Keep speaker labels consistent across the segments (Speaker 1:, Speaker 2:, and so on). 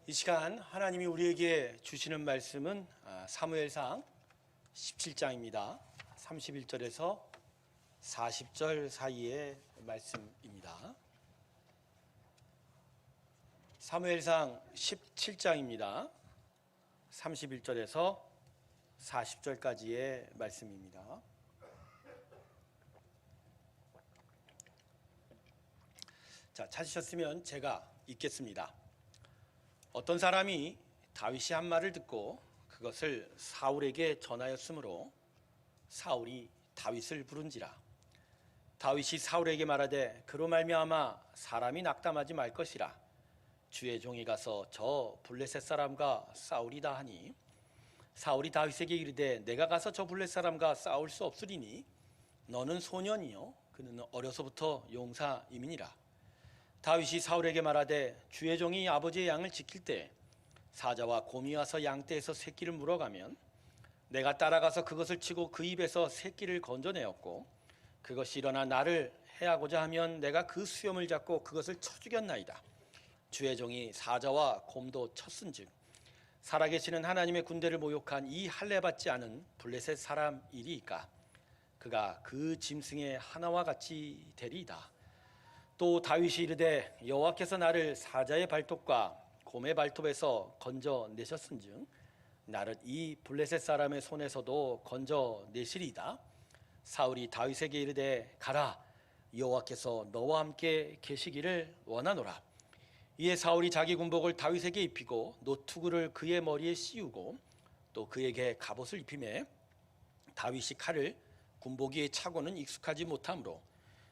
Speaker 1: 이 시간 하나님이 우리에게 주시는 말씀은 사무엘상 17장입니다. 31절에서 40절 사이의 말씀입니다. 사무엘상 17장입니다. 31절에서 40절까지의 말씀입니다. 자, 찾으셨으면 제가 읽겠습니다. 어떤 사람이 다윗이 한 말을 듣고 그것을 사울에게 전하였으므로 사울이 다윗을 부른지라. 다윗이 사울에게 말하되 그로 말미암아 사람이 낙담하지 말 것이라. 주의 종이 가서 저 블레셋 사람과 싸우리다 하니 사울이 다윗에게 이르되 내가 가서 저 블레셋 사람과 싸울 수 없으리니 너는 소년이요 그는 어려서부터 용사임이니라. 다윗이 사울에게 말하되 주의 종이 아버지의 양을 지킬 때 사자와 곰이 와서 양떼에서 새끼를 물어가면 내가 따라가서 그것을 치고 그 입에서 새끼를 건져내었고 그것이 일어나 나를 해하고자 하면 내가 그 수염을 잡고 그것을 쳐 죽였나이다. 주의 종이 사자와 곰도 쳤은즉 살아계시는 하나님의 군대를 모욕한 이 할례받지 않은 블레셋 사람이리이까 그가 그 짐승의 하나와 같이 되리이다. 또 다윗이 이르되 여호와께서 나를 사자의 발톱과 곰의 발톱에서 건져내셨은즉 나를 이 블레셋 사람의 손에서도 건져내시리이다. 사울이 다윗에게 이르되 가라 여호와께서 너와 함께 계시기를 원하노라. 이에 사울이 자기 군복을 다윗에게 입히고 노투구를 그의 머리에 씌우고 또 그에게 갑옷을 입히매 다윗이 칼을 군복 위에 차고는 익숙하지 못하므로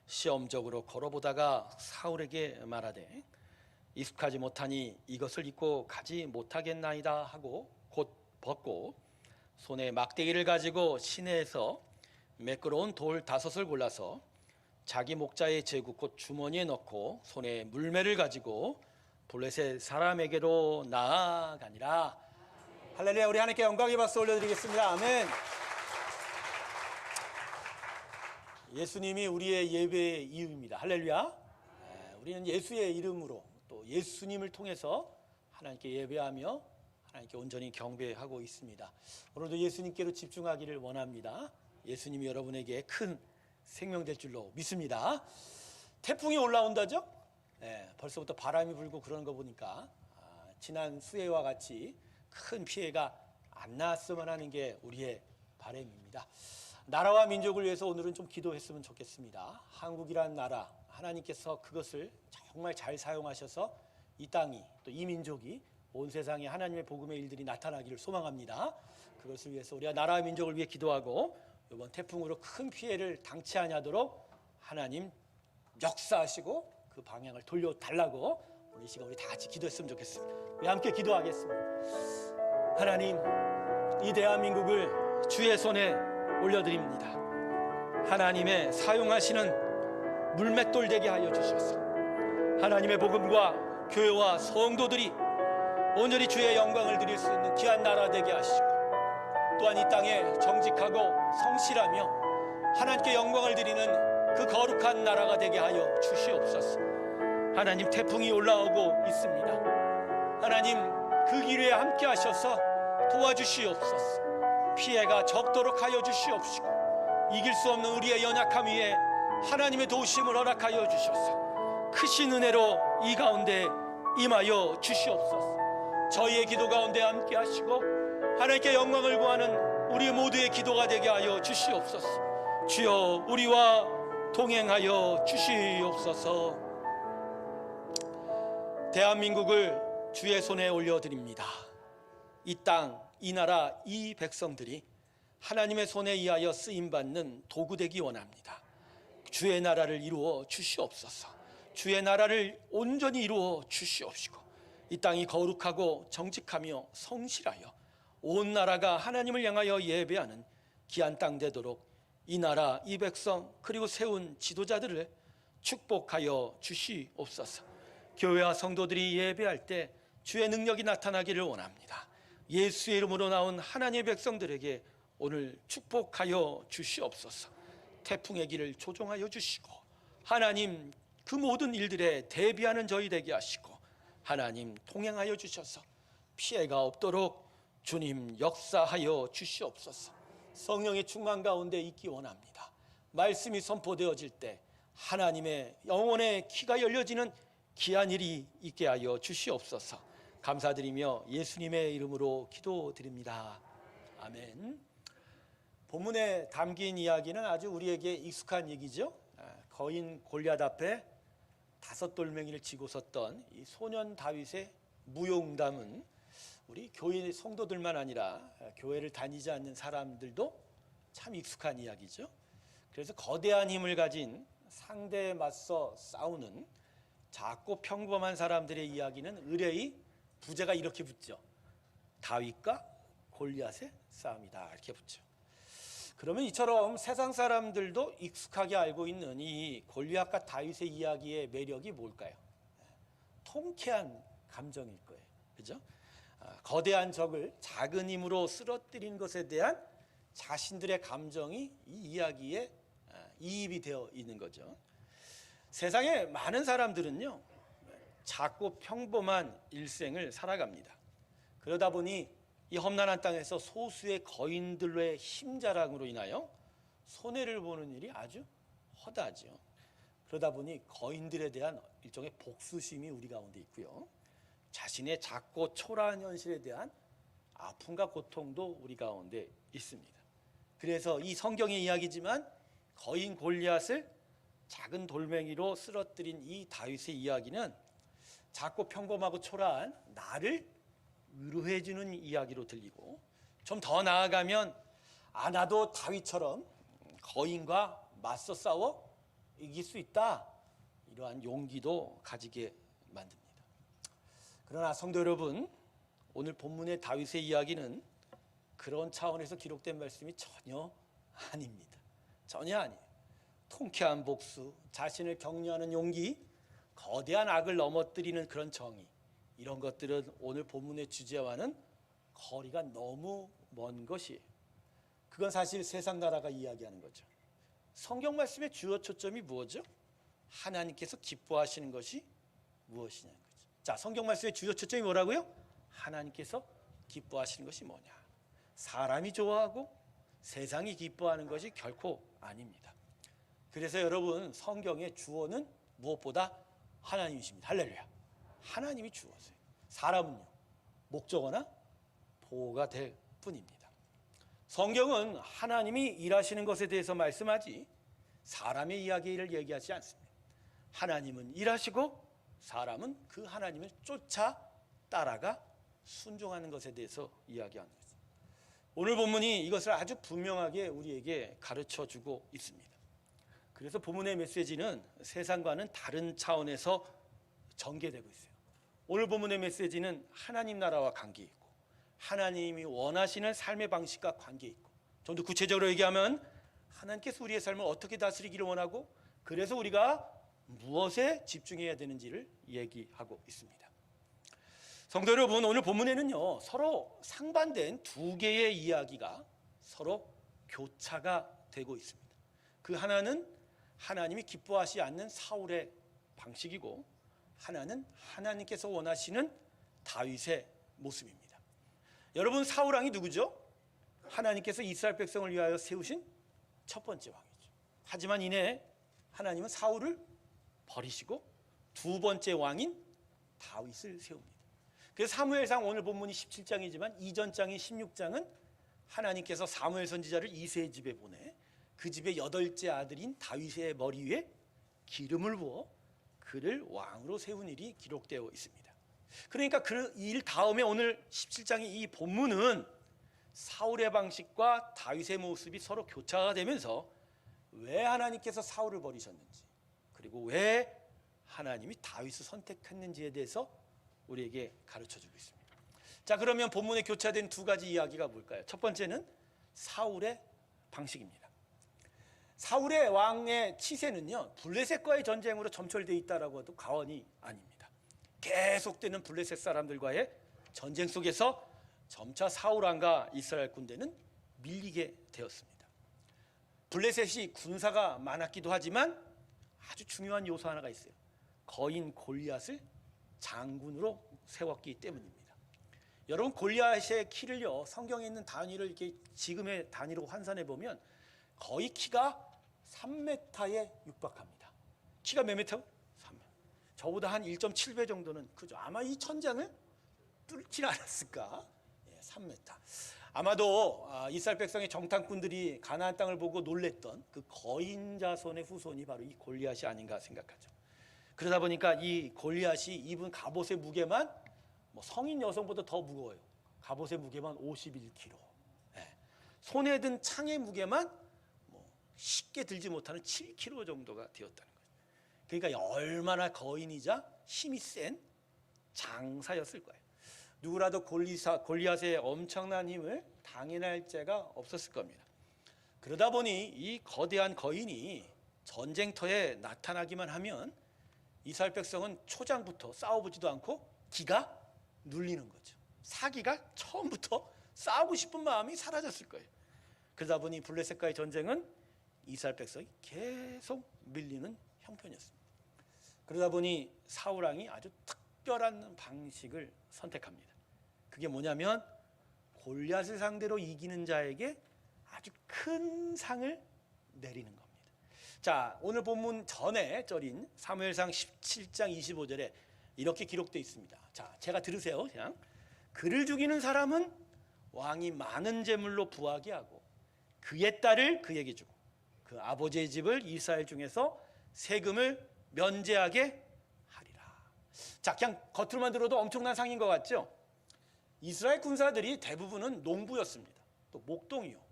Speaker 1: 시험적으로 걸어보다가 사울에게 말하되 익숙하지 못하니 이것을 입고 가지 못하겠나이다 하고 곧 벗고 손에 막대기를 가지고 시내에서 매끄러운 돌 5을 골라서 자기 목자의 제구 곧 주머니에 넣고 손에 물매를 가지고 블레셋 사람에게로 나아가니라. 할렐루야. 우리 하나님께 영광의 박수 올려드리겠습니다. 아멘. 예수님이 우리의 예배의 이유입니다. 할렐루야. 우리는 예수의 이름으로 또 예수님을 통해서 하나님께 예배하며 하나님께 온전히 경배하고 있습니다. 오늘도 예수님께로 집중하기를 원합니다. 예수님이 여러분에게 큰 생명 될 줄로 믿습니다. 태풍이 올라온다죠? 벌써부터 바람이 불고 그러는 거 보니까 지난 수해와 같이 큰 피해가 안 났으면 하는 게 우리의 바람입니다. 나라와 민족을 위해서 오늘은 좀 기도했으면 좋겠습니다. 한국이란 나라 하나님께서 그것을 정말 잘 사용하셔서 이 땅이 또 이 민족이 온 세상에 하나님의 복음의 일들이 나타나기를 소망합니다. 그것을 위해서 우리가 나라와 민족을 위해 기도하고 이번 태풍으로 큰 피해를 당치 아니하도록 하나님 역사하시고 그 방향을 돌려달라고 오늘 이 시간 우리 다 같이 기도했으면 좋겠습니다. 우리 함께 기도하겠습니다. 하나님, 이 대한민국을 주의 손에 올려드립니다. 하나님의 사용하시는 물맷돌 되게 하여 주셔서 하나님의 복음과 교회와 성도들이 온전히 주의 영광을 드릴 수 있는 귀한 나라 되게 하시고 또한 이 땅에 정직하고 성실하며 하나님께 영광을 드리는 그 거룩한 나라가 되게 하여 주시옵소서. 하나님, 태풍이 올라오고 있습니다. 하나님, 그 길에 함께 하셔서 도와주시옵소서. 피해가 적도록 하여 주시옵시고 이길 수 없는 우리의 연약함 위에 하나님의 도우심을 허락하여 주셔서 크신 은혜로 이 가운데 임하여 주시옵소서. 저희의 기도 가운데 함께 하시고 하나님께 영광을 구하는 우리 모두의 기도가 되게 하여 주시옵소서. 주여 우리와 동행하여 주시옵소서. 대한민국을 주의 손에 올려드립니다. 이 땅, 이 나라, 이 백성들이 하나님의 손에 의하여 쓰임받는 도구 되기 원합니다. 주의 나라를 이루어 주시옵소서. 주의 나라를 온전히 이루어 주시옵시고 이 땅이 거룩하고 정직하며 성실하여 온 나라가 하나님을 향하여 예배하는 귀한 땅 되도록 이 나라, 이 백성 그리고 세운 지도자들을 축복하여 주시옵소서. 교회와 성도들이 예배할 때 주의 능력이 나타나기를 원합니다. 예수의 이름으로 나온 하나님의 백성들에게 오늘 축복하여 주시옵소서. 태풍의 길을 조종하여 주시고 하나님 그 모든 일들에 대비하는 저희 되게 하시고 하나님 동행하여 주셔서 피해가 없도록 주님 역사하여 주시옵소서. 성령의 충만 가운데 있기 원합니다. 말씀이 선포되어질 때 하나님의 영혼의 귀가 열려지는 귀한 일이 있게 하여 주시옵소서. 감사드리며 예수님의 이름으로 기도드립니다. 아멘. 본문에 담긴 이야기는 아주 우리에게 익숙한 얘기죠. 거인 골리앗 앞에 5돌멩이를 쥐고 섰던 이 소년 다윗의 무용담은 우리 교회 성도들만 아니라 교회를 다니지 않는 사람들도 참 익숙한 이야기죠. 그래서 거대한 힘을 가진 상대에 맞서 싸우는 작고 평범한 사람들의 이야기는 의뢰의 부제가 이렇게 붙죠. 다윗과 골리앗의 싸움이다, 이렇게 붙죠. 그러면 이처럼 세상 사람들도 익숙하게 알고 있는 이 골리앗과 다윗의 이야기의 매력이 뭘까요? 통쾌한 감정일 거예요. 그죠? 거대한 적을 작은 힘으로 쓰러뜨린 것에 대한 자신들의 감정이 이 이야기에 이입이 되어 있는 거죠. 세상에 많은 사람들은요, 작고 평범한 일생을 살아갑니다. 그러다 보니 이 험난한 땅에서 소수의 거인들의 힘자랑으로 인하여 손해를 보는 일이 아주 허다하죠. 그러다 보니 거인들에 대한 일종의 복수심이 우리 가운데 있고요, 자신의 작고 초라한 현실에 대한 아픔과 고통도 우리 가운데 있습니다. 그래서 이 성경의 이야기지만 거인 골리앗을 작은 돌멩이로 쓰러뜨린 이 다윗의 이야기는 작고 평범하고 초라한 나를 위로해 주는 이야기로 들리고, 좀 더 나아가면 나도 다윗처럼 거인과 맞서 싸워 이길 수 있다, 이러한 용기도 가지게 만듭니다. 그러나 성도 여러분, 오늘 본문의 다윗의 이야기는 그런 차원에서 기록된 말씀이 전혀 아닙니다. 전혀 아니에요. 통쾌한 복수, 자신을 격려하는 용기, 거대한 악을 넘어뜨리는 그런 정의, 이런 것들은 오늘 본문의 주제와는 거리가 너무 먼 것이에요. 그건 사실 세상 나라가 이야기하는 거죠. 성경 말씀의 주요 초점이 무엇이죠? 하나님께서 기뻐하시는 것이 무엇이냐는 거죠. 자, 성경 말씀의 주요 초점이 뭐라고요? 하나님께서 기뻐하시는 것이 뭐냐? 사람이 좋아하고 세상이 기뻐하는 것이 결코 아닙니다. 그래서 여러분, 성경의 주어는 무엇보다 하나님이십니다. 할렐루야. 하나님이 주어세요. 사람은요, 목적어나 보호가 될 뿐입니다. 성경은 하나님이 일하시는 것에 대해서 말씀하지 사람의 이야기를 얘기하지 않습니다. 하나님은 일하시고 사람은 그 하나님을 쫓아 따라가 순종하는 것에 대해서 이야기하는 거죠. 오늘 본문이 이것을 아주 분명하게 우리에게 가르쳐주고 있습니다. 그래서 본문의 메시지는 세상과는 다른 차원에서 전개되고 있어요. 오늘 본문의 메시지는 하나님 나라와 관계있고 하나님이 원하시는 삶의 방식과 관계있고, 좀 더 구체적으로 얘기하면 하나님께서 우리의 삶을 어떻게 다스리기를 원하고, 그래서 우리가 무엇에 집중해야 되는지를 얘기하고 있습니다. 성도 여러분, 오늘 본문에는요, 서로 상반된 두 개의 이야기가 서로 교차가 되고 있습니다. 그 하나는 하나님이 기뻐하지 않는 사울의 방식이고, 하나는 하나님께서 원하시는 다윗의 모습입니다. 여러분, 사울 왕이 누구죠? 하나님께서 이스라엘 백성을 위하여 세우신 첫 번째 왕이죠. 하지만 이내 하나님은 사울을 버리시고 두 번째 왕인 다윗을 세웁니다. 그래서 사무엘상 오늘 본문이 17장이지만 이전 장인 16장은 하나님께서 사무엘 선지자를 이새의 집에 보내 그 집의 8째 아들인 다윗의 머리 위에 기름을 부어 그를 왕으로 세운 일이 기록되어 있습니다. 그러니까 그 일 다음에 오늘 17장의 이 본문은 사울의 방식과 다윗의 모습이 서로 교차가 되면서 왜 하나님께서 사울을 버리셨는지, 그리고 왜 하나님이 다윗을 선택했는지에 대해서 우리에게 가르쳐주고 있습니다. 자, 그러면 본문에 교차된 두 가지 이야기가 뭘까요? 첫 번째는 사울의 방식입니다. 사울의 왕의 치세는요, 블레셋과의 전쟁으로 점철되어 있다라고 해도 과언이 아닙니다. 계속되는 블레셋 사람들과의 전쟁 속에서 점차 사울 왕과 이스라엘 군대는 밀리게 되었습니다. 블레셋이 군사가 많았기도 하지만 아주 중요한 요소 하나가 있어요. 거인 골리앗을 장군으로 세웠기 때문입니다. 여러분, 골리앗의 키를요, 성경에 있는 단위를 이렇게 지금의 단위로 환산해 보면 거의 키가 3m에 육박합니다. 키가 몇 미터? 3m. 저보다 한 1.7배 정도는 크죠. 아마 이 천장을 뚫지 않았을까? 3m. 아마도 이스라엘 백성의 정탐꾼들이 가나안 땅을 보고 놀랬던 그 거인 자손의 후손이 바로 이 골리앗이 아닌가 생각하죠. 그러다 보니까 이 골리앗이 입은 갑옷의 무게만 성인 여성보다 더 무거워요. 갑옷의 무게만 51kg. 손에 든 창의 무게만 쉽게 들지 못하는 7kg 정도가 되었다는 거예요. 그러니까 얼마나 거인이자 힘이 센 장사였을 거예요. 누구라도 골리앗의 엄청난 힘을 당해낼 자가 없었을 겁니다. 그러다 보니 이 거대한 거인이 전쟁터에 나타나기만 하면 이스라엘 백성은 초장부터 싸워보지도 않고 기가 눌리는 거죠. 사기가 처음부터 싸우고 싶은 마음이 사라졌을 거예요. 그러다 보니 블레셋과의 전쟁은 이스라엘 백성이 계속 밀리는 형편이었습니다. 그러다 보니 사울 왕이 아주 특별한 방식을 선택합니다. 그게 뭐냐면 골리앗을 상대로 이기는 자에게 아주 큰 상을 내리는 겁니다. 자, 오늘 본문 전에 절인 사무엘상 17장 25절에 이렇게 기록되어 있습니다. 자, 제가 들으세요. 그냥 그를 죽이는 사람은 왕이 많은 재물로 부하게 하고 그의 딸을 그에게 주고 그 아버지의 집을 이스라엘 중에서 세금을 면제하게 하리라. 자, 그냥 겉으로만 들어도 엄청난 상인 것 같죠? 이스라엘 군사들이 대부분은 농부였습니다. 또 목동이요.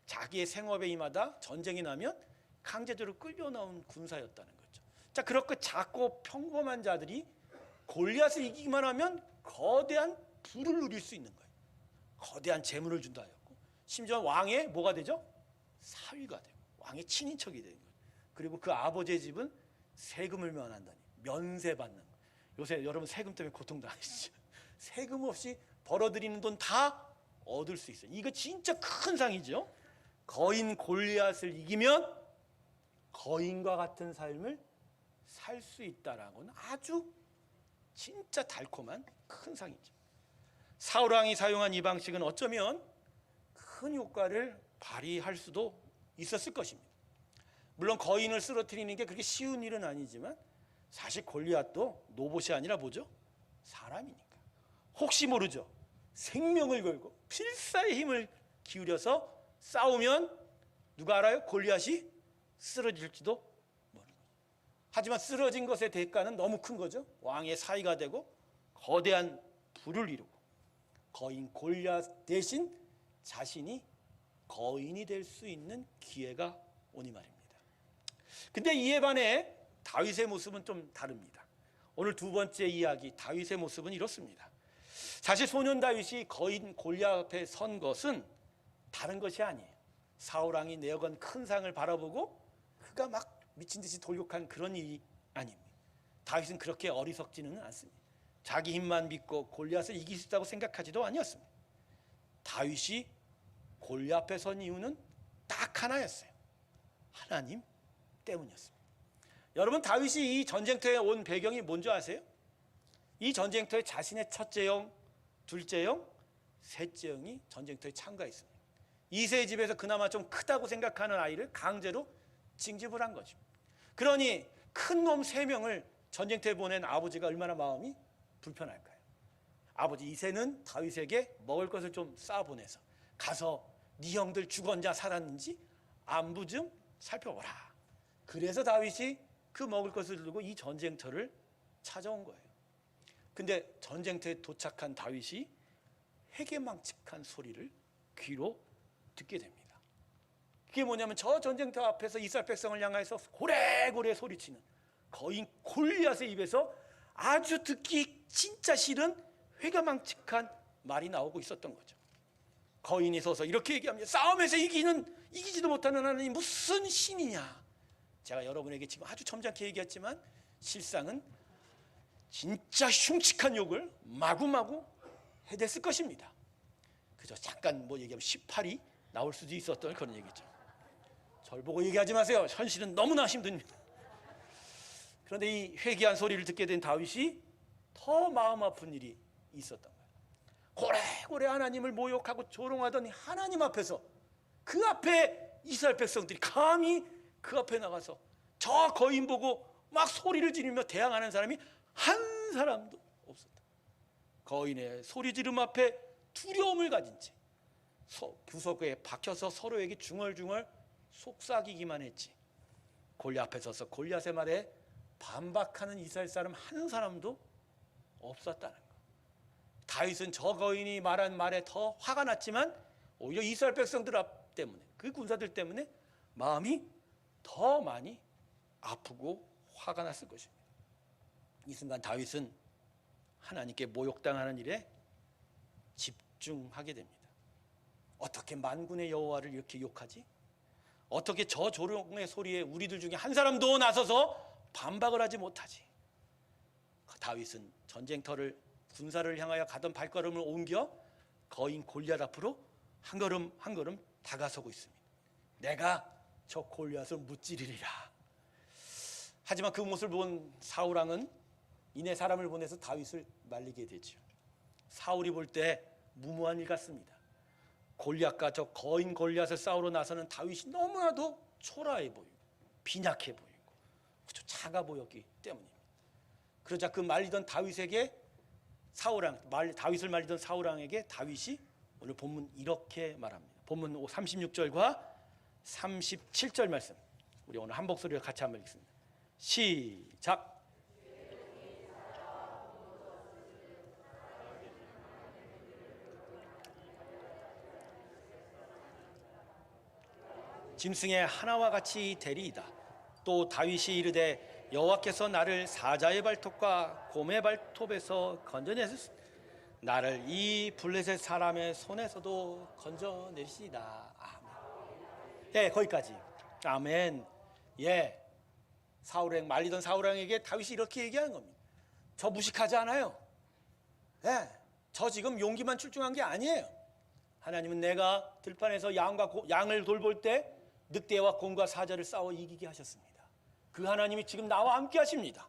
Speaker 1: 자기의 생업에 임하다 전쟁이 나면 강제적으로 끌려나온 군사였다는 거죠. 자, 그렇게 작고 평범한 자들이 골리앗을 이기기만 하면 거대한 부를 누릴 수 있는 거예요. 거대한 재물을 준다 하였고, 심지어 왕의 뭐가 되죠? 사위가 되고 왕의 친인척이 되는 거예요. 그리고 그 아버지의 집은 세금을 면한다니, 면세받는 거예요. 요새 여러분 세금 때문에 고통당하시죠? 세금 없이 벌어들이는 돈 다 얻을 수 있어요. 이거 진짜 큰 상이죠. 거인 골리앗을 이기면 거인과 같은 삶을 살 수 있다라고는 아주 진짜 달콤한 큰 상이죠. 사울 왕이 사용한 이 방식은 어쩌면 큰 효과를 발휘할 수도 있었을 것입니다. 물론 거인을 쓰러뜨리는 게 그렇게 쉬운 일은 아니지만 사실 골리앗도 노봇이 아니라 뭐죠? 사람이니까. 혹시 모르죠. 생명을 걸고 필사의 힘을 기울여서 싸우면 누가 알아요? 골리앗이 쓰러질지도 모르는 거죠. 하지만 쓰러진 것의 대가는 너무 큰 거죠. 왕의 사위가 되고 거대한 부를 이루고 거인 골리앗 대신 자신이 거인이 될 수 있는 기회가 오니 말입니다. 근데 이에 반해 다윗의 모습은 좀 다릅니다. 오늘 두 번째 이야기 다윗의 모습은 이렇습니다. 사실 소년 다윗이 거인 골리앗 앞에 선 것은 다른 것이 아니에요. 사울 왕이 내어건 큰 상을 바라보고 그가 막 미친 듯이 돌격한 그런 일이 아닙니다. 다윗은 그렇게 어리석지는 않습니다. 자기 힘만 믿고 골리앗을 이길 수 있다고 생각하지도 아니었습니다. 다윗이 골리앗 앞에 선 이유는 딱 하나였어요. 하나님 때문이었습니다. 여러분, 다윗이 이 전쟁터에 온 배경이 뭔지 아세요? 이 전쟁터에 자신의 첫째 형, 둘째 형, 셋째 형이 전쟁터에 참가했습니다. 이새의 집에서 그나마 좀 크다고 생각하는 아이를 강제로 징집을 한 거죠. 그러니 큰 놈 3명을 전쟁터에 보낸 아버지가 얼마나 마음이 불편할까요? 아버지 이새는 다윗에게 먹을 것을 좀 쌓아보내서 가서 네 형들 죽었냐 살았는지 안부 좀 살펴보라. 그래서 다윗이 그 먹을 것을 들고 이 전쟁터를 찾아온 거예요. 근데 전쟁터에 도착한 다윗이 회개망측한 소리를 귀로 듣게 됩니다. 그게 뭐냐면 저 전쟁터 앞에서 이스라엘 백성을 향해서 고래고래 소리치는 거인 골리앗의 입에서 아주 듣기 진짜 싫은 회개망측한 말이 나오고 있었던 거죠. 거인이 서서 이렇게 얘기합니다. 싸움에서 이기지도 못하는 하나님 무슨 신이냐. 제가 여러분에게 지금 아주 점잖게 얘기했지만 실상은 진짜 흉측한 욕을 마구마구 해댔을 것입니다. 그저 잠깐 뭐 얘기하면 18이 나올 수도 있었던 그런 얘기죠. 절 보고 얘기하지 마세요. 현실은 너무나 힘듭니다. 그런데 이 회개한 소리를 듣게 된 다윗이 더 마음 아픈 일이 있었던 거예요. 고래고래 하나님을 모욕하고 조롱하던 하나님 앞에서 그 앞에 이스라엘 백성들이 감히 그 앞에 나가서 저 거인 보고 막 소리를 지르며 대항하는 사람이 한 사람도 없었다. 거인의 소리 지름 앞에 두려움을 가진 채 구석에 박혀서 서로에게 중얼중얼 속삭이기만 했지, 골리앗 앞에 서서 골리앗의 말에 반박하는 이스라엘 사람 한 사람도 없었다는 거. 다윗은 저 거인이 말한 말에 더 화가 났지만 오히려 이스라엘 백성들 때문에, 그 군사들 때문에 마음이 더 많이 아프고 화가 났을 것입니다. 이 순간 다윗은 하나님께 모욕당하는 일에 집중하게 됩니다. 어떻게 만군의 여호와를 이렇게 욕하지? 어떻게 저 조롱의 소리에 우리들 중에 한 사람도 나서서 반박을 하지 못하지? 다윗은 전쟁터를, 군사를 향하여 가던 발걸음을 옮겨 거인 골리앗 앞으로 한 걸음 한 걸음 다가서고 있습니다. 내가 저 골리앗을 무찌르리라. 하지만 그 모습을 본 사울 왕은 이내 사람을 보내서 다윗을 말리게 되죠. 사울이 볼 때 무모한 일 같습니다. 골리앗과 저 거인 골리앗을 싸우러 나서는 다윗이 너무나도 초라해 보이고 빈약해 보이고 작아 보였기 때문입니다. 그러자 그 말리던 다윗에게 다윗을 말리던 사울왕에게 다윗이 오늘 본문 이렇게 말합니다. 본문 36절과 37절 말씀, 우리 오늘 한 목소리로 같이 한번 읽습니다. 시작. 짐승의 하나와 같이 되리이다. 또 다윗이 이르되 여호와께서 나를 사자의 발톱과 곰의 발톱에서 건져내셨으니 나를 이 블레셋 사람의 손에서도 건져내시다. 아멘. 예, 거기까지. 아멘. 예, 사울왕, 말리던 사울왕에게 다윗이 이렇게 얘기하는 겁니다. 저 무식하지 않아요. 예, 저 지금 용기만 출중한 게 아니에요. 하나님은 내가 들판에서 양을 돌볼 때 늑대와 곰과 사자를 싸워 이기게 하셨습니다. 그 하나님이 지금 나와 함께 하십니다.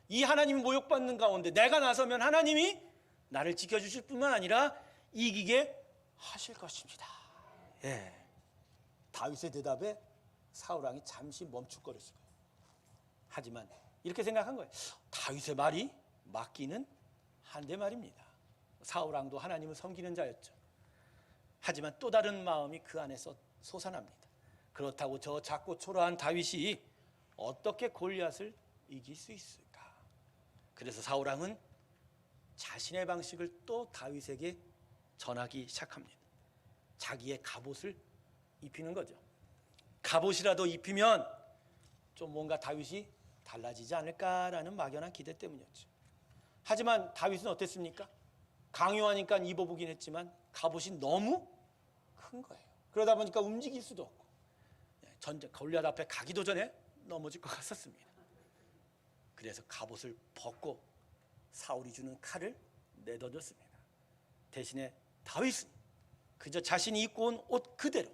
Speaker 1: 이 하나님이 모욕받는 가운데 내가 나서면 하나님이 나를 지켜주실 뿐만 아니라 이기게 하실 것입니다. 예. 다윗의 대답에 사울왕이 잠시 멈칫거렸을 거예요. 하지만 이렇게 생각한 거예요. 다윗의 말이 맞기는 한데 말입니다. 사울왕도 하나님을 섬기는 자였죠. 하지만 또 다른 마음이 그 안에서 솟아납니다. 그렇다고 저 작고 초라한 다윗이 어떻게 골리앗을 이길 수 있을까? 그래서 사울왕은 자신의 방식을 또 다윗에게 전하기 시작합니다. 자기의 갑옷을 입히는 거죠. 갑옷이라도 입히면 좀 뭔가 다윗이 달라지지 않을까라는 막연한 기대 때문이었죠. 하지만 다윗은 어땠습니까? 강요하니까 입어보긴 했지만 갑옷이 너무 큰 거예요. 그러다 보니까 움직일 수도 없고 골리앗 앞에 가기도 전에 넘어질 것 같았습니다. 그래서 갑옷을 벗고 사울이 주는 칼을 내던졌습니다. 대신에 다윗은 그저 자신이 입고 온 옷 그대로,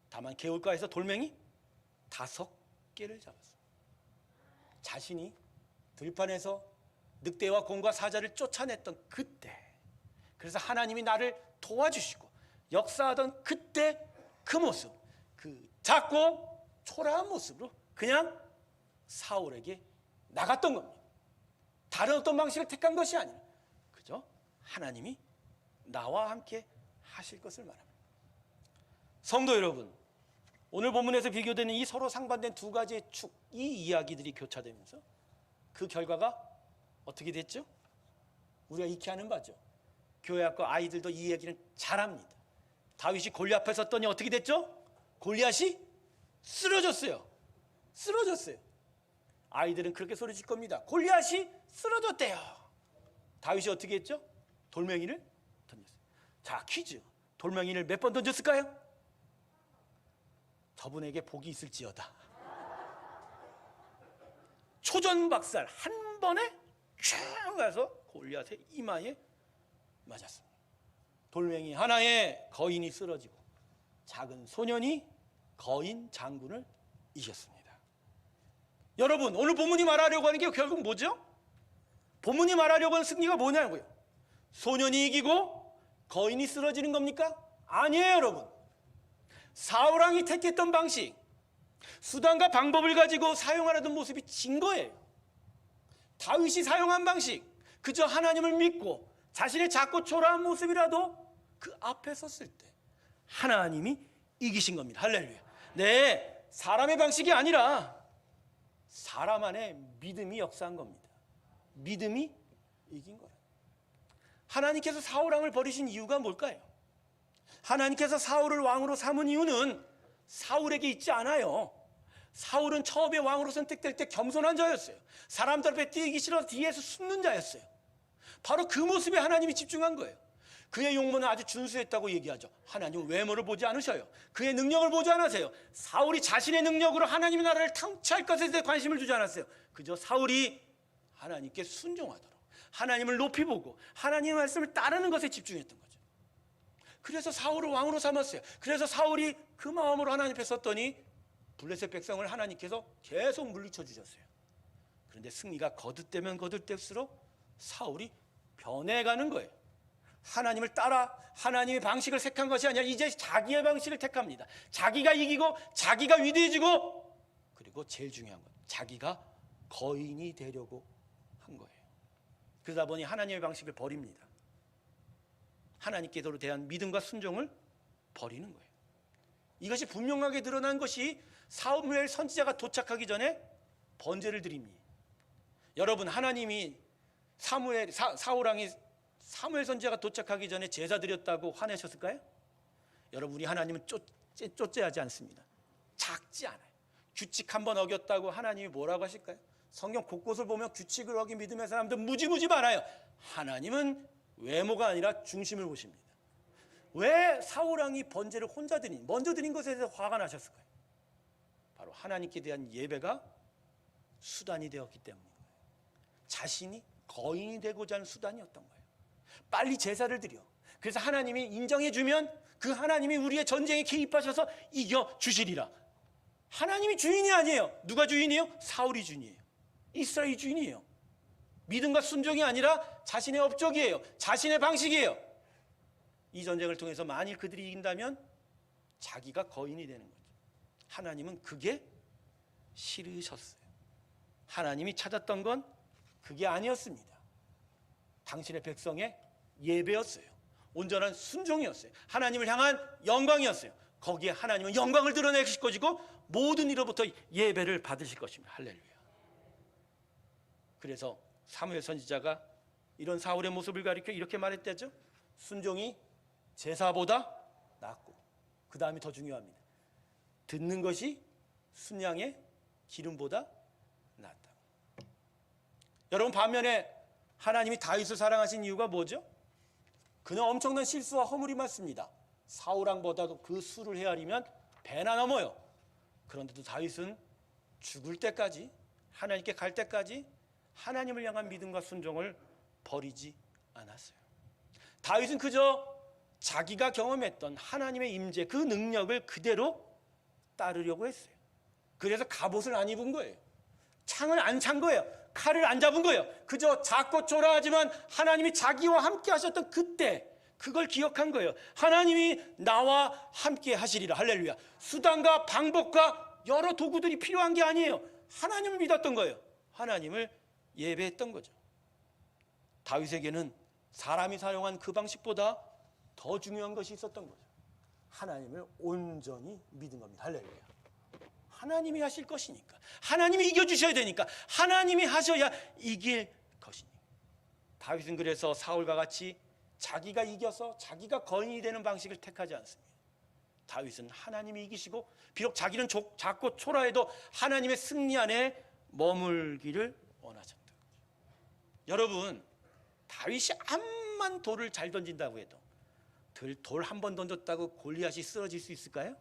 Speaker 1: 다만 개울가에서 돌멩이 5개를 잡았습니다. 자신이 들판에서 늑대와 곰과 사자를 쫓아냈던 그때, 그래서 하나님이 나를 도와주시고 역사하던 그때 그 모습, 그 작고 초라한 모습으로 그냥 사울에게 나갔던 겁니다. 다른 어떤 방식을 택한 것이 아니라 그저 하나님이 나와 함께 하실 것을 말합니다. 성도 여러분, 오늘 본문에서 비교되는 이 서로 상반된 두 가지의 축, 이 이야기들이 교차되면서 그 결과가 어떻게 됐죠? 우리가 익히 아는 바죠. 교회 학교 아이들도 이 얘기는 잘합니다. 다윗이 골리앗 앞에 섰더니 어떻게 됐죠? 골리앗이 쓰러졌어요. 아이들은 그렇게 소리칠 겁니다. 골리앗이 쓰러졌대요. 다윗이 어떻게 했죠? 돌멩이를 던졌어요. 자, 퀴즈. 돌멩이를 몇 번 던졌을까요? 저분에게 복이 있을지어다. 초전박살 한 번에 쫙 가서 골리앗의 이마에 맞았습니다. 돌멩이 하나에 거인이 쓰러지고 작은 소년이 거인 장군을 이겼습니다. 여러분, 오늘 본문이 말하려고 하는 게 결국 뭐죠? 본문이 말하려고 하는 승리가 뭐냐고요? 소년이 이기고 거인이 쓰러지는 겁니까? 아니에요, 여러분. 사울왕이 택했던 방식, 수단과 방법을 가지고 사용하려던 모습이 진 거예요. 다윗이 사용한 방식, 그저 하나님을 믿고 자신의 작고 초라한 모습이라도 그 앞에 섰을 때 하나님이 이기신 겁니다. 할렐루야. 네, 사람의 방식이 아니라 사람 안에 믿음이 역사한 겁니다. 믿음이 이긴 거예요. 하나님께서 사울왕을 버리신 이유가 뭘까요? 하나님께서 사울을 왕으로 삼은 이유는 사울에게 있지 않아요. 사울은 처음에 왕으로 선택될 때 겸손한 자였어요. 사람들 앞에 뛰기 싫어서 뒤에서 숨는 자였어요. 바로 그 모습에 하나님이 집중한 거예요. 그의 용모는 아주 준수했다고 얘기하죠. 하나님은 외모를 보지 않으셔요. 그의 능력을 보지 않으세요. 사울이 자신의 능력으로 하나님의 나라를 통치할 것에 대해 관심을 두지 않았어요. 그저 사울이 하나님께 순종하도록 하나님을 높이 보고 하나님의 말씀을 따르는 것에 집중했던 거죠. 그래서 사울을 왕으로 삼았어요. 그래서 사울이 그 마음으로 하나님 앞에 섰더니 블레셋 백성을 하나님께서 계속 물리쳐 주셨어요. 그런데 승리가 거듭되면 거듭될수록 사울이 변해가는 거예요. 하나님을 따라 하나님의 방식을 택한 것이 아니라 이제 자기의 방식을 택합니다. 자기가 이기고 자기가 위대해지고, 그리고 제일 중요한 건 자기가 거인이 되려고 한 거예요. 그러다 보니 하나님의 방식을 버립니다. 하나님께로 대한 믿음과 순종을 버리는 거예요. 이것이 분명하게 드러난 것이 사무엘 선지자가 도착하기 전에 번제를 드립니다. 여러분, 하나님이 사울왕이 사무엘 선지자가 도착하기 전에 제사 드렸다고 화내셨을까요? 여러분, 우리 하나님은 쫓아하지 않습니다. 작지 않아요. 규칙 한번 어겼다고 하나님이 뭐라고 하실까요? 성경 곳곳을 보면 규칙을 어긴 믿음의 사람들 무지무지 많아요. 하나님은 외모가 아니라 중심을 보십니다. 왜 사울왕이 번제를 혼자 먼저 드린 것에 대해서 화가 나셨을까요? 바로 하나님께 대한 예배가 수단이 되었기 때문인 거예요. 자신이 거인이 되고자 하는 수단이었던 거예요. 빨리 제사를 드려. 그래서 하나님이 인정해 주면 그 하나님이 우리의 전쟁에 개입하셔서 이겨 주시리라. 하나님이 주인이 아니에요. 누가 주인이에요? 사울이 주인이에요. 이스라엘이 주인이에요. 믿음과 순종이 아니라 자신의 업적이에요. 자신의 방식이에요. 이 전쟁을 통해서 만일 그들이 이긴다면 자기가 거인이 되는 거죠. 하나님은 그게 싫으셨어요. 하나님이 찾았던 건 그게 아니었습니다. 당신의 백성의 예배였어요. 온전한 순종이었어요. 하나님을 향한 영광이었어요. 거기에 하나님은 영광을 드러내실 것이고 모든 이로부터 예배를 받으실 것입니다. 할렐루야. 그래서 사무엘 선지자가 이런 사울의 모습을 가리켜 이렇게 말했대죠. 순종이 제사보다 낫고, 그 다음이 더 중요합니다. 듣는 것이 순양의 기름보다 낫다. 여러분, 반면에 하나님이 다윗을 사랑하신 이유가 뭐죠? 그는 엄청난 실수와 허물이 많습니다. 사울왕보다도 그 수를 헤아리면 배나 넘어요. 그런데도 다윗은 죽을 때까지, 하나님께 갈 때까지 하나님을 향한 믿음과 순종을 버리지 않았어요. 다윗은 그저 자기가 경험했던 하나님의 임재, 그 능력을 그대로 따르려고 했어요. 그래서 갑옷을 안 입은 거예요. 창을 안 찬 거예요. 칼을 안 잡은 거예요. 그저 작고 초라하지만 하나님이 자기와 함께 하셨던 그때, 그걸 기억한 거예요. 하나님이 나와 함께 하시리라. 할렐루야. 수단과 방법과 여러 도구들이 필요한 게 아니에요. 하나님을 믿었던 거예요. 하나님을 예배했던 거죠. 다윗에게는 사람이 사용한 그 방식보다 더 중요한 것이 있었던 거죠. 하나님을 온전히 믿은 겁니다. 할렐루야. 하나님이 하실 것이니까, 하나님이 이겨주셔야 되니까, 하나님이 하셔야 이길 것이니까. 다윗은 그래서 사울과 같이 자기가 이겨서 자기가 거인이 되는 방식을 택하지 않습니다. 다윗은 하나님이 이기시고 비록 자기는 작고 초라해도 하나님의 승리 안에 머물기를 원하셨다. 여러분, 다윗이 암만 돌을 잘 던진다고 해도 돌 한 번 던졌다고 골리앗이 쓰러질 수 있을까요?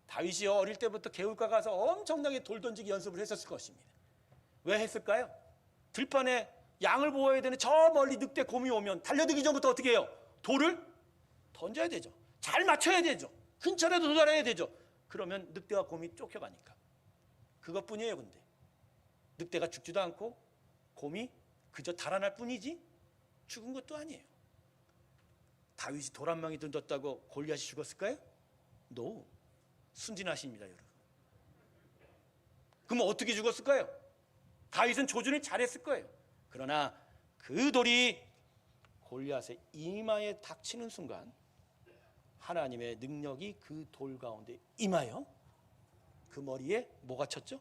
Speaker 1: 다윗이 어릴 때부터 개울가 가서 엄청나게 돌 던지기 연습을 했었을 것입니다. 왜 했을까요? 들판에 양을 보호해야 되는 저 멀리 늑대 곰이 오면 달려들기 전부터 어떻게 해요? 돌을 던져야 되죠. 잘 맞춰야 되죠. 근처라도 도달해야 되죠. 그러면 늑대와 곰이 쫓겨가니까. 그것뿐이에요. 근데 늑대가 죽지도 않고 곰이 그저 달아날 뿐이지 죽은 것도 아니에요. 다윗이 돌 한 방이 던졌다고 골리앗이 죽었을까요? No. 순진하십니다, 여러분. 그럼 어떻게 죽었을까요? 다윗은 조준을 잘했을 거예요. 그러나 그 돌이 골리앗의 이마에 닥치는 순간 하나님의 능력이 그 돌 가운데 임하여 그 머리에 뭐가 쳤죠?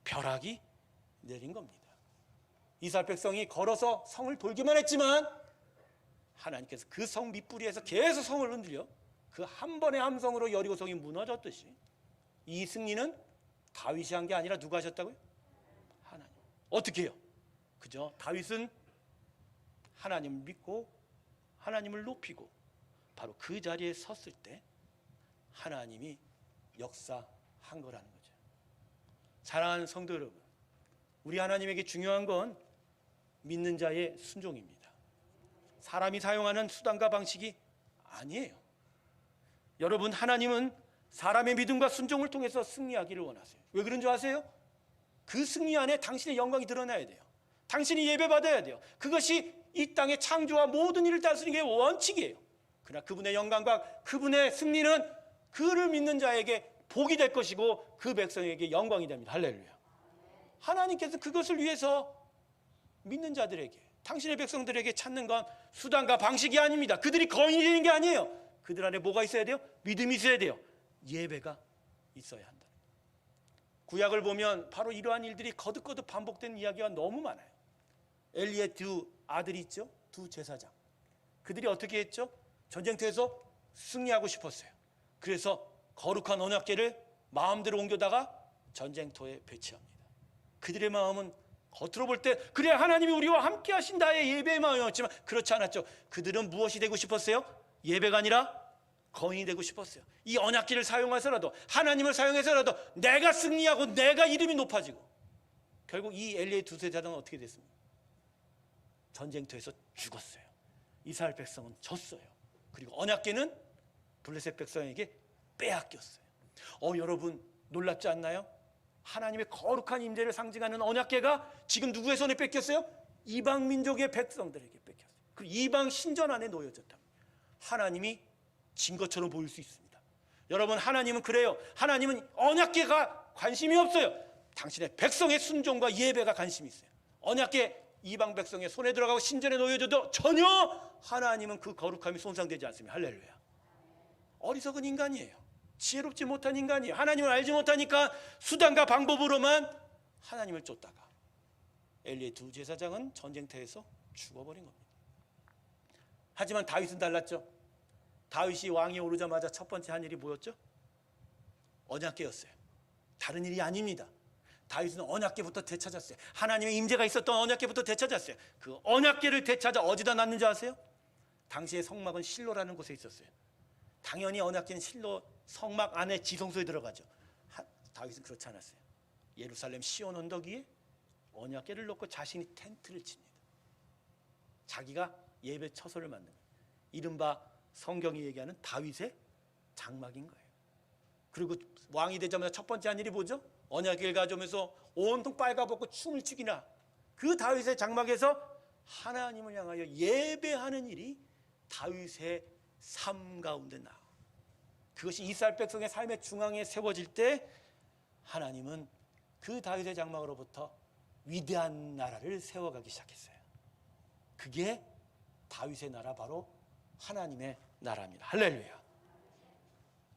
Speaker 1: 벼락이 내린 겁니다. 이스라엘 백성이 걸어서 성을 돌기만 했지만 하나님께서 그 성 밑부리에서 계속 성을 흔들려 그 한 번의 함성으로 여리고성이 무너졌듯이 이 승리는 다윗이 한 게 아니라 누가 하셨다고요? 하나님. 어떻게 해요? 그죠? 다윗은 하나님을 믿고 하나님을 높이고 바로 그 자리에 섰을 때 하나님이 역사한 거라는 거죠. 사랑하는 성도 여러분, 우리 하나님에게 중요한 건 믿는 자의 순종입니다. 사람이 사용하는 수단과 방식이 아니에요. 여러분, 하나님은 사람의 믿음과 순종을 통해서 승리하기를 원하세요. 왜 그런 줄 아세요? 그 승리 안에 당신의 영광이 드러나야 돼요. 당신이 예배받아야 돼요. 그것이 이 땅의 창조와 모든 일을 다스리는 게 원칙이에요. 그러나 그분의 영광과 그분의 승리는 그를 믿는 자에게 복이 될 것이고 그 백성에게 영광이 됩니다. 할렐루야. 하나님께서 그것을 위해서 믿는 자들에게, 당신의 백성들에게 찾는 건 수단과 방식이 아닙니다. 그들이 거인이 되는 게 아니에요. 그들 안에 뭐가 있어야 돼요? 믿음이 있어야 돼요. 예배가 있어야 한다. 구약을 보면 바로 이러한 일들이 거듭거듭 반복되는 이야기가 너무 많아요. 엘리의 두 아들이 있죠. 두 제사장. 그들이 어떻게 했죠? 전쟁터에서 승리하고 싶었어요. 그래서 거룩한 언약궤를 마음대로 옮겨다가 전쟁터에 배치합니다. 그들의 마음은 겉으로 볼 때 그래 하나님이 우리와 함께 하신다의 예배의 마음이었지만 그렇지 않았죠. 그들은 무엇이 되고 싶었어요? 예배가 아니라 거인이 되고 싶었어요. 이 언약궤를 사용해서라도 하나님을 사용해서라도 내가 승리하고 내가 이름이 높아지고 결국 이 엘리의 두 제사장은 어떻게 됐습니까? 전쟁터에서 죽었어요. 이스라엘 백성은 졌어요. 그리고 언약궤는 블레셋 백성에게 빼앗겼어요. 여러분 놀랍지 않나요? 하나님의 거룩한 임재를 상징하는 언약궤가 지금 누구의 손에 뺏겼어요? 이방 민족의 백성들에게 뺏겼어요. 그 이방 신전 안에 놓여졌다. 하나님이 진 것처럼 보일 수 있습니다. 여러분, 하나님은 그래요. 하나님은 언약궤가 관심이 없어요. 당신의 백성의 순종과 예배가 관심이 있어요. 언약궤 이방 백성의 손에 들어가고 신전에 놓여져도 전혀 하나님은 그 거룩함이 손상되지 않습니다. 할렐루야. 어리석은 인간이에요. 지혜롭지 못한 인간이에요. 하나님을 알지 못하니까 수단과 방법으로만 하나님을 쫓다가 엘리의 두 제사장은 전쟁터에서 죽어버린 겁니다. 하지만 다윗은 달랐죠. 다윗이 왕위에 오르자마자 첫 번째 한 일이 뭐였죠? 언약궤였어요. 다른 일이 아닙니다. 다윗은 언약궤부터 되찾았어요. 하나님의 임재가 있었던 언약궤부터 되찾았어요. 그 언약궤를 되찾아 어디다 놨는지 아세요? 당시의 성막은 실로라는 곳에 있었어요. 당연히 언약궤는 실로 성막 안에 지성소에 들어가죠. 다윗은 그렇지 않았어요. 예루살렘 시온 언덕 위에 언약궤를 놓고 자신이 텐트를 칩니다. 자기가 예배 처소를 만든 거예요. 이른바 성경이 얘기하는 다윗의 장막인 거예요. 그리고 왕이 되자마자 첫 번째 한 일이 뭐죠? 언약궤를 가져오면서 온통 빨가벗고 춤을 추기나 그 다윗의 장막에서 하나님을 향하여 예배하는 일이 다윗의 삶 가운데 나와. 그것이 이스라엘 백성의 삶의 중앙에 세워질 때 하나님은 그 다윗의 장막으로부터 위대한 나라를 세워가기 시작했어요. 그게 다윗의 나라, 바로 하나님의 나라입니다. 할렐루야.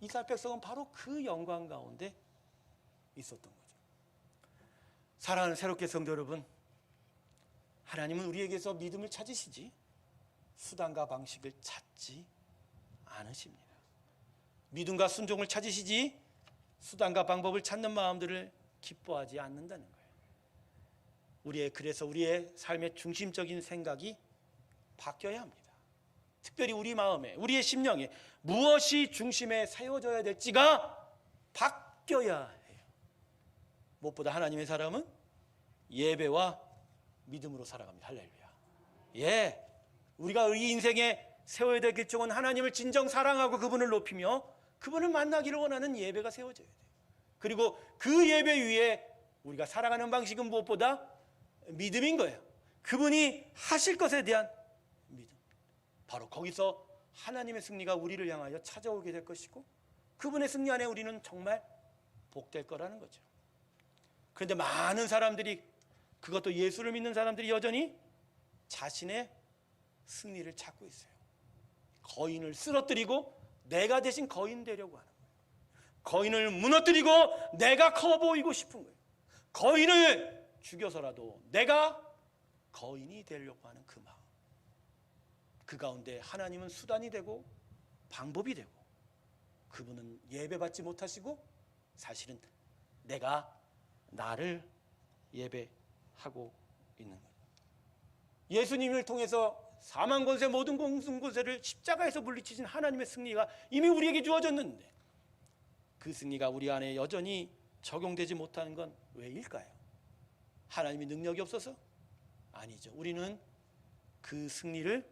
Speaker 1: 이스라엘 백성은 바로 그 영광 가운데 있었던 거죠. 사랑하는 새롭게 성도 여러분, 하나님은 우리에게서 믿음을 찾으시지 수단과 방식을 찾지 않으십니다. 믿음과 순종을 찾으시지 수단과 방법을 찾는 마음들을 기뻐하지 않는다는 거예요. 그래서 우리의 삶의 중심적인 생각이 바뀌어야 합니다. 특별히 우리 마음에, 우리의 심령에 무엇이 중심에 세워져야 될지가 바뀌어야 해요. 무엇보다 하나님의 사람은 예배와 믿음으로 살아갑니다. 할렐루야. 예, 우리가 우리 인생에 세워야 될 결정은 하나님을 진정 사랑하고 그분을 높이며 그분을 만나기를 원하는 예배가 세워져야 돼요. 그리고 그 예배 위에 우리가 살아가는 방식은 무엇보다 믿음인 거예요. 그분이 하실 것에 대한 믿음. 바로 거기서 하나님의 승리가 우리를 향하여 찾아오게 될 것이고 그분의 승리 안에 우리는 정말 복될 거라는 거죠. 그런데 많은 사람들이, 그것도 예수를 믿는 사람들이 여전히 자신의 승리를 찾고 있어요. 거인을 쓰러뜨리고 내가 대신 거인 되려고 하는 거예요. 거인을 무너뜨리고 내가 커 보이고 싶은 거예요. 거인을 죽여서라도 내가 거인이 되려고 하는 그 마음. 그 가운데 하나님은 수단이 되고 방법이 되고 그분은 예배받지 못하시고 사실은 내가 나를 예배하고 있는 거예요. 예수님을 통해서 사망 권세 모든 공중 권세를 십자가에서 물리치신 하나님의 승리가 이미 우리에게 주어졌는데 그 승리가 우리 안에 여전히 적용되지 못하는 건 왜일까요? 하나님의 능력이 없어서? 아니죠. 우리는 그 승리를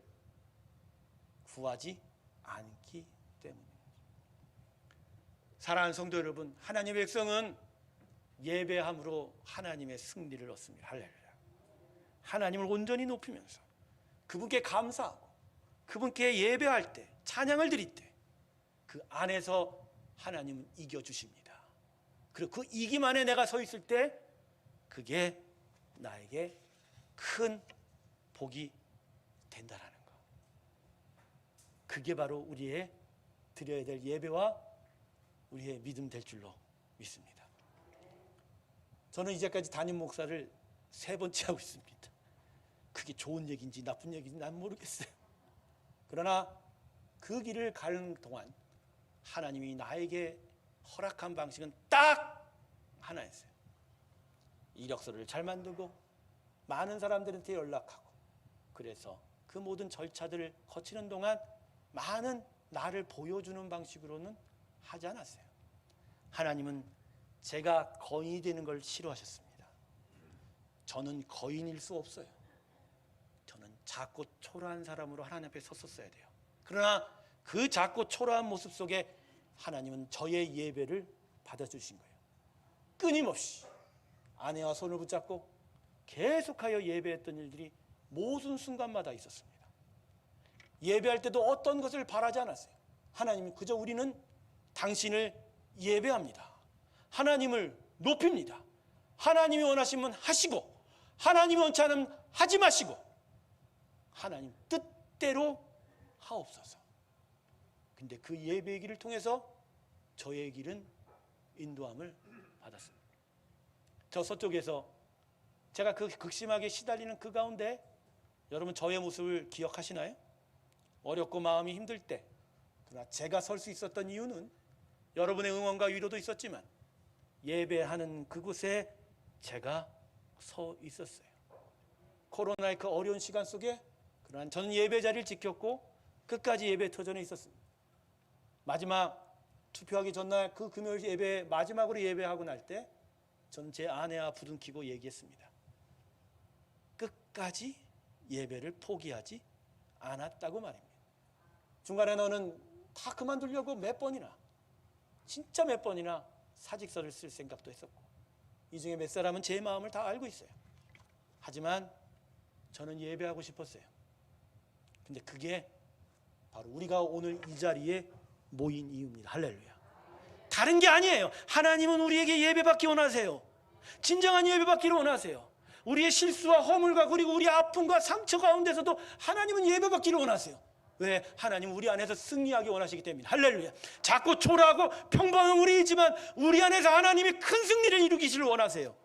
Speaker 1: 구하지 않기 때문입니다. 사랑하는 성도 여러분, 하나님의 백성은 예배함으로 하나님의 승리를 얻습니다. 할렐루야. 하나님을 온전히 높이면서 그분께 감사하고 그분께 예배할 때, 찬양을 드릴 때 그 안에서 하나님은 이겨주십니다. 그리고 그 이김 안에 내가 서 있을 때 그게 나에게 큰 복이 된다라는 거. 그게 바로 우리의 드려야 될 예배와 우리의 믿음 될 줄로 믿습니다. 저는 이제까지 담임 목사를 3번째 하고 있습니다. 그게 좋은 얘기인지 나쁜 얘기인지 난 모르겠어요. 그러나 그 길을 가는 동안 하나님이 나에게 허락한 방식은 딱 하나였어요. 이력서를 잘 만들고 많은 사람들한테 연락하고 그래서 그 모든 절차들을 거치는 동안 많은 나를 보여주는 방식으로는 하지 않았어요. 하나님은 제가 거인이 되는 걸 싫어하셨습니다. 저는 거인일 수 없어요. 저는 작고 초라한 사람으로 하나님 앞에 섰었어야 돼요. 그러나 그 작고 초라한 모습 속에 하나님은 저의 예배를 받아주신 거예요. 끊임없이 아내와 손을 붙잡고 계속하여 예배했던 일들이 모든 순간마다 있었습니다. 예배할 때도 어떤 것을 바라지 않았어요. 하나님, 그저 우리는 당신을 예배합니다. 하나님을 높입니다. 하나님이 원하시면 하시고 하나님이 원치 않으면 하지 마시고 하나님 뜻대로 하옵소서. 근데 그 예배의 길을 통해서 저의 길은 인도함을 받았습니다. 저 서쪽에서 제가 그 극심하게 시달리는 그 가운데 여러분 저의 모습을 기억하시나요? 어렵고 마음이 힘들 때, 그러나 제가 설 수 있었던 이유는 여러분의 응원과 위로도 있었지만 예배하는 그곳에 제가 서 있었어요. 코로나의 그 어려운 시간 속에 그러나 저는 예배 자리를 지켰고 끝까지 예배 터전에 있었습니다. 마지막 투표하기 전날 그 금요일 예배 마지막으로 예배하고 날 때 저는 제 아내와 부둥키고 얘기했습니다. 끝까지 예배를 포기하지 않았다고 말입니다. 중간에 너는 다 그만두려고 몇 번이나, 진짜 몇 번이나 사직서를 쓸 생각도 했었고 이 중에 몇 사람은 제 마음을 다 알고 있어요. 하지만 저는 예배하고 싶었어요. 근데 그게 바로 우리가 오늘 이 자리에 모인 이유입니다. 할렐루야. 다른 게 아니에요. 하나님은 우리에게 예배받기 원하세요. 진정한 예배받기를 원하세요. 우리의 실수와 허물과 그리고 우리의 아픔과 상처 가운데서도 하나님은 예배받기를 원하세요. 왜? 하나님은 우리 안에서 승리하기 원하시기 때문에. 할렐루야. 작고 초라하고 평범한 우리이지만 우리 안에서 하나님이 큰 승리를 이루기를 원하세요.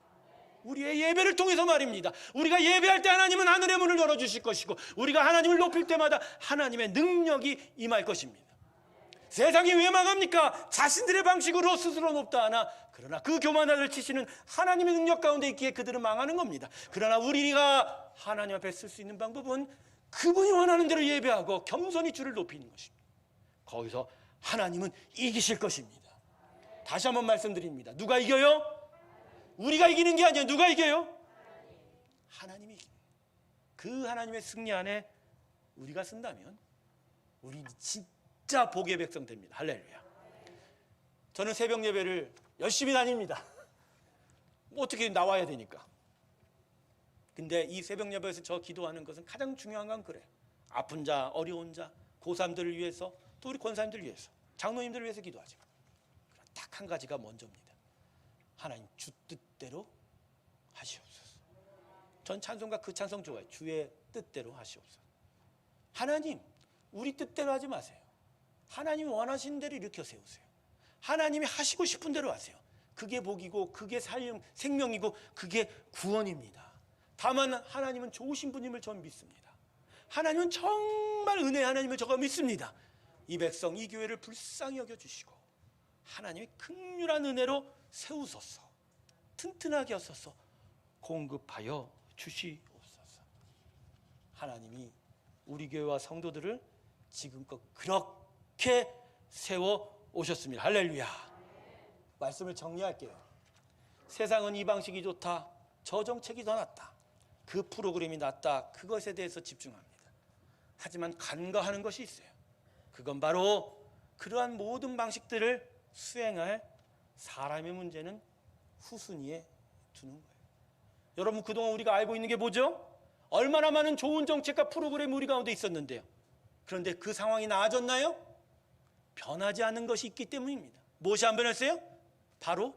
Speaker 1: 우리의 예배를 통해서 말입니다. 우리가 예배할 때 하나님은 하늘의 문을 열어주실 것이고 우리가 하나님을 높일 때마다 하나님의 능력이 임할 것입니다. 세상이 왜 망합니까? 자신들의 방식으로 스스로 높다 하나 그러나 그 교만을 치시는 하나님의 능력 가운데 있기에 그들은 망하는 겁니다. 그러나 우리가 하나님 앞에 쓸 수 있는 방법은 그분이 원하는 대로 예배하고 겸손히 주를 높이는 것입니다. 거기서 하나님은 이기실 것입니다. 다시 한번 말씀드립니다. 누가 이겨요? 우리가 이기는 게 아니에요. 누가 이겨요? 하나님이 이깁니다. 그 하나님의 승리 안에 우리가 쓴다면 우리 진짜 복의 백성 됩니다. 할렐루야. 저는 새벽 예배를 열심히 다닙니다. 뭐 어떻게 나와야 되니까. 근데 이 새벽 예배에서 저 기도하는 것은 가장 중요한 건 그래요. 아픈 자, 어려운 자, 고3들을 위해서, 또 우리 권사님들을 위해서, 장로님들을 위해서 기도하죠. 딱 한 가지가 먼저입니다. 하나님 주 뜻대로 하시옵소서. 전 찬송가 그 찬송 좋아해요. 주의 뜻대로 하시옵소서. 하나님, 우리 뜻대로 하지 마세요. 하나님이 원하시는 대로 일으켜 세우세요. 하나님이 하시고 싶은 대로 하세요. 그게 복이고 그게 생명이고 그게 구원입니다. 다만 하나님은 좋으신 분임을 전 믿습니다. 하나님은 정말 은혜의 하나님을 제가 믿습니다. 이 백성, 이 교회를 불쌍히 여겨주시고 하나님의 긍휼한 은혜로 세우소서, 튼튼하게 하소서, 공급하여 주시옵소서. 하나님이 우리 교회와 성도들을 지금껏 그렇게 세워 오셨습니다. 할렐루야. 말씀을 정리할게요. 세상은 이 방식이 좋다, 저 정책이 더 낫다, 그 프로그램이 낫다, 그것에 대해서 집중합니다. 하지만 간과하는 것이 있어요. 그건 바로 그러한 모든 방식들을 수행할 사람의 문제는 후순위에 두는 거예요. 여러분, 그동안 우리가 알고 있는 게 뭐죠? 얼마나 많은 좋은 정책과 프로그램이 우리 가운데 있었는데요. 그런데 그 상황이 나아졌나요? 변하지 않는 것이 있기 때문입니다. 무엇이 안 변했어요? 바로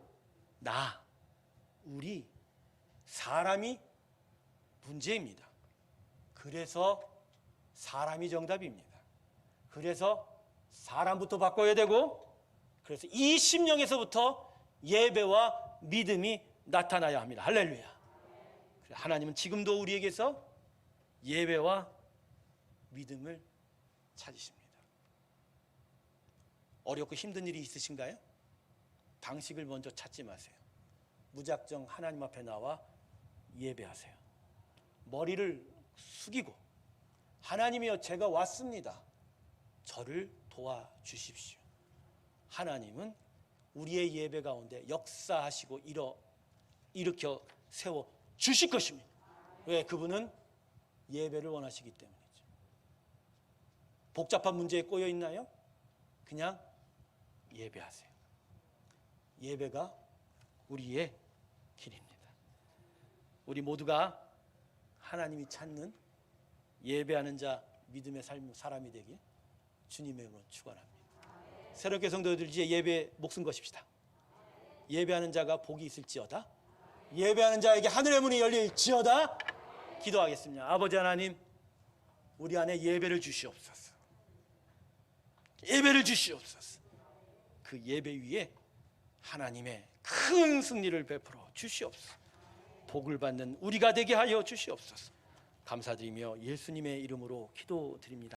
Speaker 1: 우리 사람이 문제입니다. 그래서 사람이 정답입니다. 그래서 사람부터 바꿔야 되고, 그래서 이 심령에서부터 예배와 믿음이 나타나야 합니다. 할렐루야. 하나님은 지금도 우리에게서 예배와 믿음을 찾으십니다. 어렵고 힘든 일이 있으신가요? 방식을 먼저 찾지 마세요. 무작정 하나님 앞에 나와 예배하세요. 머리를 숙이고, 하나님이여, 제가 왔습니다. 저를 도와주십시오. 하나님은 우리의 예배 가운데 역사하시고 일으켜 세워 주실 것입니다. 왜? 그분은 예배를 원하시기 때문이죠. 복잡한 문제에 꼬여 있나요? 그냥 예배하세요. 예배가 우리의 길입니다. 우리 모두가 하나님이 찾는 예배하는 자, 믿음의 사람이 되길 주님의 이름으로 축원합니다. 새롭게 성도들, 이제 예배 목숨 거십시다. 예배하는 자가 복이 있을지어다. 예배하는 자에게 하늘의 문이 열릴지어다. 기도하겠습니다. 아버지 하나님, 우리 안에 예배를 주시옵소서. 예배를 주시옵소서. 그 예배 위에 하나님의 큰 승리를 베풀어 주시옵소서. 복을 받는 우리가 되게 하여 주시옵소서. 감사드리며 예수님의 이름으로 기도드립니다.